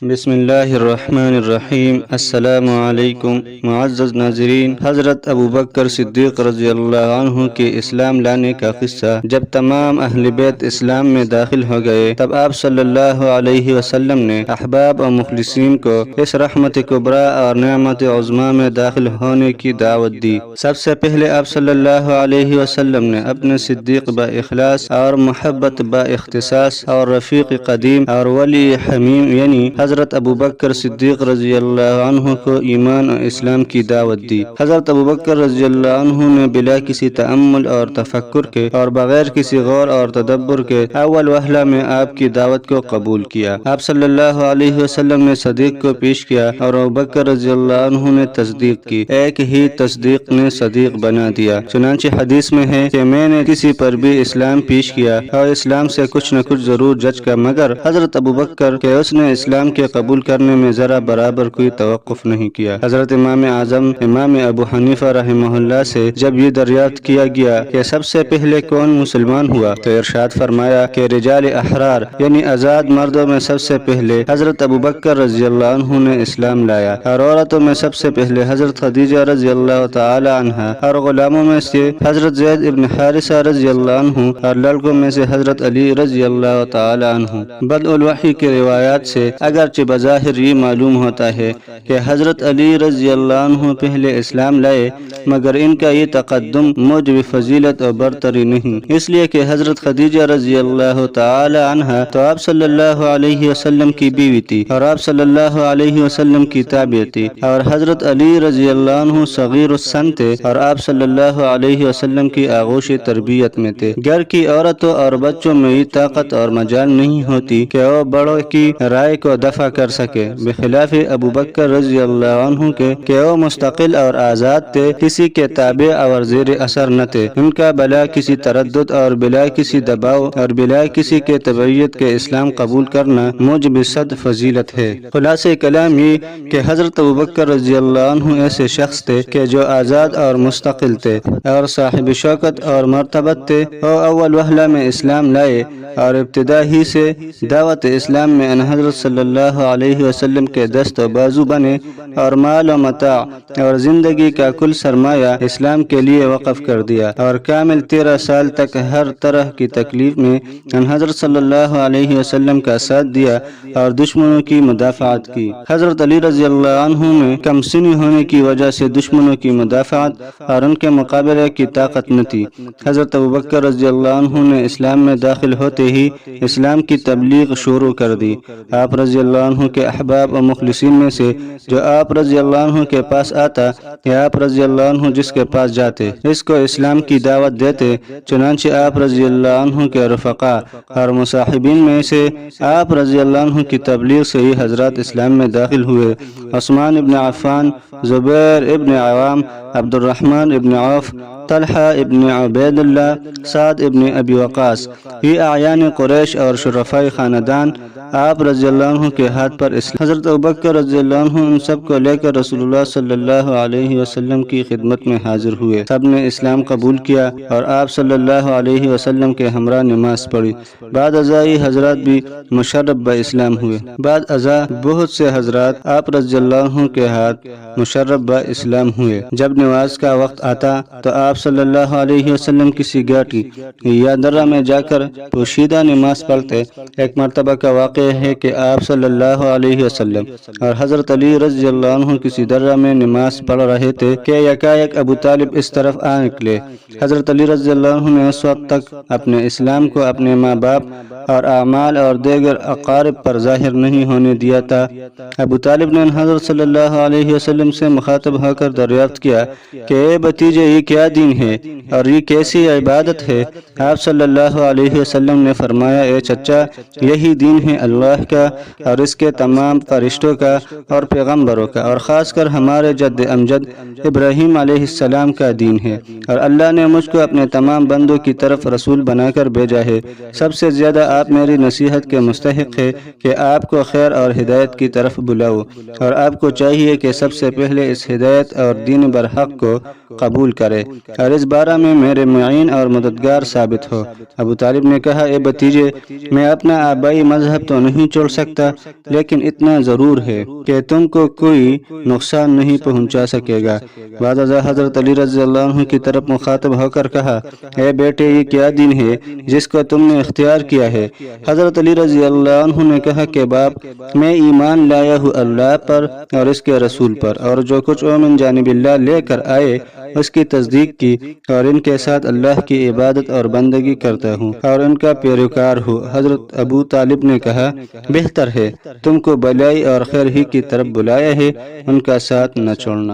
بسم اللہ الرحمن الرحیم۔ السلام علیکم معزز ناظرین۔ حضرت ابو بکر صدیق رضی اللہ عنہ کے اسلام لانے کا قصہ۔ جب تمام اہل بیت اسلام میں داخل ہو گئے تب آپ صلی اللہ علیہ وسلم نے احباب اور مخلصین کو اس رحمت کبریٰ اور نعمت عظمیٰ میں داخل ہونے کی دعوت دی۔ سب سے پہلے آپ صلی اللہ علیہ وسلم نے اپنے صدیق با اخلاص اور محبت با اختصاص اور رفیق قدیم اور ولی حمیم یعنی حضرت ابو بکر صدیق رضی اللہ عنہ کو ایمان اور اسلام کی دعوت دی۔ حضرت ابو بکر رضی اللہ عنہ نے بلا کسی تأمل اور تفکر کے اور بغیر کسی غور اور تدبر کے اول وہلہ میں آپ کی دعوت کو قبول کیا۔ آپ صلی اللہ علیہ وسلم نے صدیق کو پیش کیا اور ابو بکر رضی اللہ عنہ نے تصدیق کی۔ ایک ہی تصدیق نے صدیق بنا دیا۔ چنانچہ حدیث میں ہے کہ میں نے کسی پر بھی اسلام پیش کیا اور اسلام سے کچھ نہ کچھ ضرور جچ کا، مگر حضرت ابو بکر کہ اس نے اسلام کے قبول کرنے میں ذرا برابر کوئی توقف نہیں کیا۔ حضرت امام اعظم امام ابو حنیفہ رحمہ اللہ سے جب یہ دریافت کیا گیا کہ سب سے پہلے کون مسلمان ہوا تو ارشاد فرمایا کہ رجال احرار یعنی آزاد مردوں میں سب سے پہلے حضرت ابو بکر رضی اللہ عنہ نے اسلام لایا، اور عورتوں میں سب سے پہلے حضرت خدیجہ رضی اللہ تعالی عنہا، اور غلاموں میں سے حضرت زید ابن حارثہ رضی اللہ عنہ، اور لڑکوں میں سے حضرت علی رضی اللہ تعالی عنہ۔ بدء الوحی کی روایات سے اگرچہ بظاہر یہ معلوم ہوتا ہے کہ حضرت علی رضی اللہ عنہ پہلے اسلام لائے، مگر ان کا یہ تقدم موجب فضیلت اور برتری نہیں، اس لیے کہ حضرت خدیجہ رضی اللہ تعالی عنہا تو آپ صلی اللہ علیہ وسلم کی بیوی تھی اور آپ صلی اللہ علیہ وسلم کی تابع تھی، اور حضرت علی رضی اللہ عنہ صغیر السن تھے اور آپ صلی اللہ علیہ وسلم کی آغوش تربیت میں تھے۔ گھر کی عورتوں اور بچوں میں یہ طاقت اور مجال نہیں ہوتی کہ وہ بڑوں کی رائے کو دفع کر سکے، بخلاف ابو بکر رضی اللہ عنہ کے کہ وہ مستقل اور آزاد تھے، کسی کے تابع اور زیر اثر نہ تھے۔ ان کا بلا کسی تردد اور بلا کسی دباؤ اور بلا کسی کے تبعیت کے اسلام قبول کرنا موجب صد فضیلت ہے۔ خلاصہ کلام یہ کہ حضرت ابو بکر رضی اللہ عنہ ایسے شخص تھے کہ جو آزاد اور مستقل تھے اور صاحب شوکت اور مرتبت تھے۔ وہ اول وہلہ میں اسلام لائے اور ابتدا ہی سے دعوت اسلام میں ان حضرت صلی اللہ علیہ وسلم کے دست و بازو بنے اور مال و متاع اور زندگی کا کل سرمایہ اسلام کے لیے وقف کر دیا، اور کامل 13 سال تک ہر طرح کی تکلیف میں ان حضرت صلی اللہ علیہ وسلم کا ساتھ دیا اور دشمنوں کی مدافعت کی۔ حضرت علی رضی اللہ عنہ میں کم سنی ہونے کی وجہ سے دشمنوں کی مدافعت اور ان کے مقابلے کی طاقت نہ تھی۔ حضرت ابو بکر رضی اللہ عنہ نے اسلام میں داخل ہوتے ہی اسلام کی تبلیغ شروع کر دی۔ آپ رضی اللہ عنہ کے احباب و مخلصین میں سے جو آپ رضی اللہ عنہ کے پاس آتا یا آپ رضی اللہ عنہ جس کے پاس جاتے اس کو اسلام کی دعوت دیتے۔ چنانچہ آپ رضی اللہ عنہ کے رفقا اور مصاحبین میں سے آپ رضی اللہ عنہ کی تبلیغ سے ہی حضرات اسلام میں داخل ہوئے۔ عثمان ابن عفان، زبیر ابن عوام، عبد الرحمن ابن عوف، طلحہ ابن عبید اللہ، سعد ابن ابی وقاص، یہ اعیان قریش اور شرفاء خاندان آپ رضی اللہ عنہ کے ہاتھ پر اسلام۔ حضرت ابوبکر رضی اللہ عنہ ان سب کو لے کر رسول اللہ صلی اللہ علیہ وسلم کی خدمت میں حاضر ہوئے۔ سب نے اسلام قبول کیا اور آپ صلی اللہ علیہ وسلم کے ہمراہ نماز پڑھی۔ بعد ازاں حضرات بھی مشرف با اسلام ہوئے۔ بعد ازاں بہت سے حضرات آپ رضی اللہ عنہ کے ہاتھ مشرف با اسلام ہوئے۔ جب نماز کا وقت آتا تو آپ صلی اللہ علیہ وسلم کسی گھاٹی یا درہ میں جا کر پوشیدہ نماز پڑھتے۔ ایک مرتبہ کا واقعہ ہے کہ آپ صلی اللہ علیہ وسلم اور حضرت علی رضی اللہ عنہ کسی درہ میں نماز پڑھ رہے تھے کہ یکایک ابو طالب اس طرف آ نکلے۔ حضرت علی رضی اللہ عنہ نے اس وقت تک اپنے اسلام کو اپنے ماں باپ اور اعمال اور دیگر اقارب پر ظاہر نہیں ہونے دیا تھا۔ ابو طالب نے حضرت صلی اللہ علیہ وسلم سے مخاطب ہو کر دریافت کیا کہ اے بھتیجے، یہ کیا دین ہے اور یہ کیسی عبادت ہے؟ آپ صلی اللہ علیہ وسلم نے فرمایا، اے چچا، یہی دین ہے اللہ کا اور اس کے تمام فرشتوں کا اور پیغمبروں کا، اور خاص کر ہمارے جد امجد ابراہیم علیہ السلام کا دین ہے، اور اللہ نے مجھ کو اپنے تمام بندوں کی طرف رسول بنا کر بھیجا ہے۔ سب سے زیادہ آپ میری نصیحت کے مستحق ہے کہ آپ کو خیر اور ہدایت کی طرف بلاؤ، اور آپ کو چاہیے کہ سب سے پہلے اس ہدایت اور دین برحق کو قبول کرے اور اس بارے میں میرے معین اور مددگار ثابت ہو۔ ابو طالب نے کہا، اے بھتیجے، میں اپنا آبائی مذہب تو نہیں چھوڑ سکتا، لیکن اتنا ضرور ہے کہ تم کو کوئی نقصان نہیں پہنچا سکے گا۔ بعد ازاں حضرت علی رضی اللہ عنہ کی طرف مخاطب ہو کر کہا، اے بیٹے، یہ کیا دین ہے جس کو تم نے اختیار کیا ہے؟ حضرت علی رضی اللہ عنہ نے کہا کہ باپ، میں ایمان لایا ہوں اللہ پر اور اس کے رسول پر، اور جو کچھ وہ من جانب اللہ لے کر آئے اس کی تصدیق کی، اور ان کے ساتھ اللہ کی عبادت اور بندگی کرتا ہوں اور ان کا پیروکار ہوں۔ حضرت ابو طالب نے کہا، بہتر ہے، تم کو بھلائی اور خیر ہی کی طرف بلایا ہے، ان کا ساتھ نہ چھوڑنا۔